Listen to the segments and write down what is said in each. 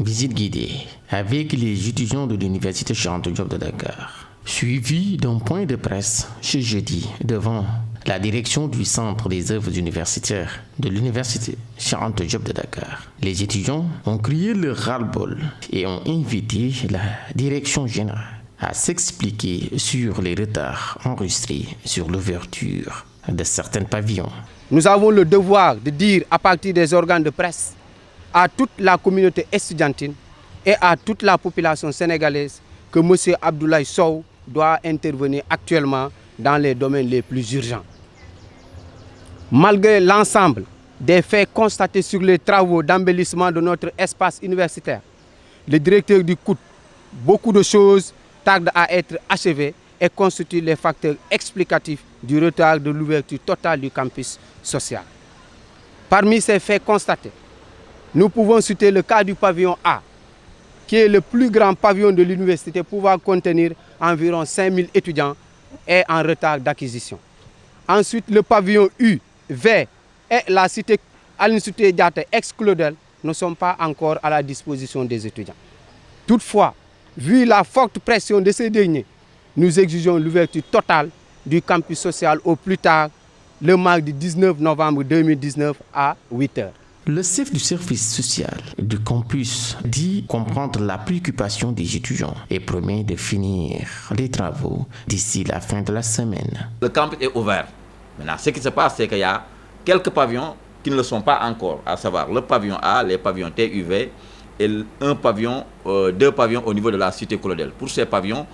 visite guidée avec les étudiants de l'Université Cheikh Anta Diop de Dakar, suivi d'un point de presse ce jeudi devant la direction du Centre des œuvres universitaires de l'Université Cheikh Anta Diop de Dakar. Les étudiants ont crié le ras-le-bol et ont invité la direction générale à s'expliquer sur les retards enregistrés sur l'ouverture de certains pavillons. Nous avons le devoir de dire à partir des organes de presse à toute la communauté estudiantine et à toute la population sénégalaise que M. Abdoulaye Sow doit intervenir actuellement dans les domaines les plus urgents. Malgré l'ensemble des faits constatés sur les travaux d'embellissement de notre espace universitaire, le directeur du COUD, beaucoup de choses tardent à être achevées et constituent les facteurs explicatifs du retard de l'ouverture totale du campus social. Parmi ces faits constatés, nous pouvons citer le cas du pavillon A, qui est le plus grand pavillon de l'université pouvant contenir environ 5000 étudiants et en retard d'acquisition. Ensuite, le pavillon U, V et la cité Aline Sitoé Diatta ex-Claudel ne sont pas encore à la disposition des étudiants. Toutefois, vu la forte pression de ces derniers, nous exigeons l'ouverture totale du campus social au plus tard le mardi 19 novembre 2019 à 8h. Le chef du service social du campus dit comprendre la préoccupation des étudiants et promet de finir les travaux d'ici la fin de la semaine. Le campus est ouvert. Maintenant, ce qui se passe, c'est qu'il y a quelques pavillons qui ne le sont pas encore, à savoir le pavillon A, les pavillons TUV et deux pavillons au niveau de la cité Claudel. Pour ces pavillons,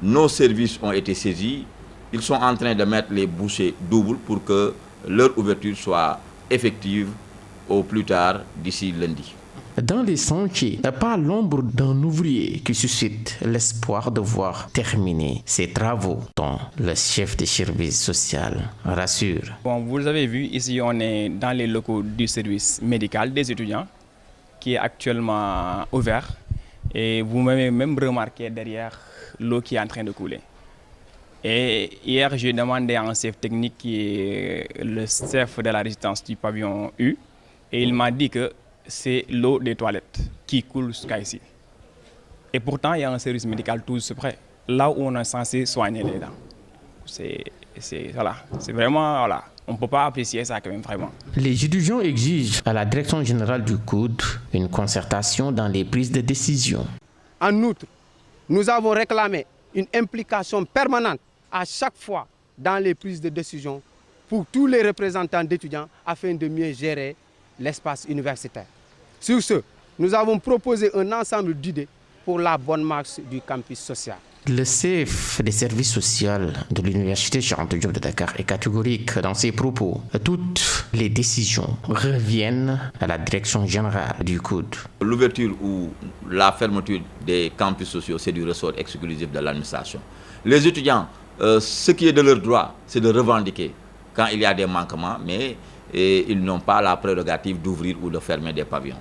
nos services ont été saisis. Ils sont en train de mettre les bouchées doubles pour que leur ouverture soit effective au plus tard d'ici lundi. Dans les sentiers, pas l'ombre d'un ouvrier qui suscite l'espoir de voir terminer ses travaux, dont le chef de service social rassure. Bon, vous avez vu, ici on est dans les locaux du service médical des étudiants qui est actuellement ouvert et vous m'avez même remarqué derrière l'eau qui est en train de couler. Et hier, j'ai demandé à un chef technique qui est le chef de la résidence du pavillon U et il m'a dit que c'est l'eau des toilettes qui coule jusqu'à ici. Et pourtant, il y a un service médical tout près, là où on est censé soigner les dents. C'est vraiment, voilà, on ne peut pas apprécier ça quand même vraiment. Les étudiants exigent à la direction générale du COUD une concertation dans les prises de décision. En outre, nous avons réclamé une implication permanente à chaque fois dans les prises de décision pour tous les représentants d'étudiants afin de mieux gérer l'espace universitaire. Sur ce, nous avons proposé un ensemble d'idées pour la bonne marche du campus social. Le chef des services sociaux de l'Université Cheikh Anta Diop de Dakar est catégorique dans ses propos. Toutes les décisions reviennent à la direction générale du COUD. L'ouverture ou la fermeture des campus sociaux, c'est du ressort exclusif de l'administration. Les étudiants, ce qui est de leur droit, c'est de revendiquer quand il y a des manquements, mais ils n'ont pas la prérogative d'ouvrir ou de fermer des pavillons.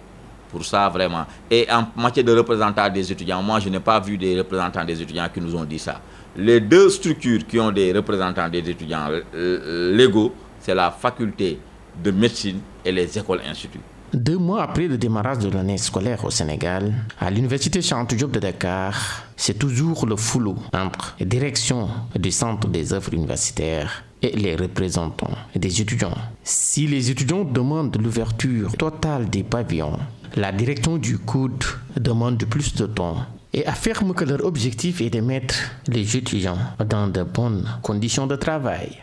Pour ça, vraiment. Et en matière de représentants des étudiants, moi, je n'ai pas vu des représentants des étudiants qui nous ont dit ça. Les deux structures qui ont des représentants des étudiants légaux, c'est la faculté de médecine et les écoles instituts. 2 mois après le démarrage de l'année scolaire au Sénégal, à l'Université Cheikh Anta Diop de Dakar, c'est toujours le flou entre la direction du Centre des œuvres universitaires et les représentants des étudiants. Si les étudiants demandent l'ouverture totale des pavillons, la direction du COUD demande plus de temps et affirme que leur objectif est de mettre les étudiants dans de bonnes conditions de travail.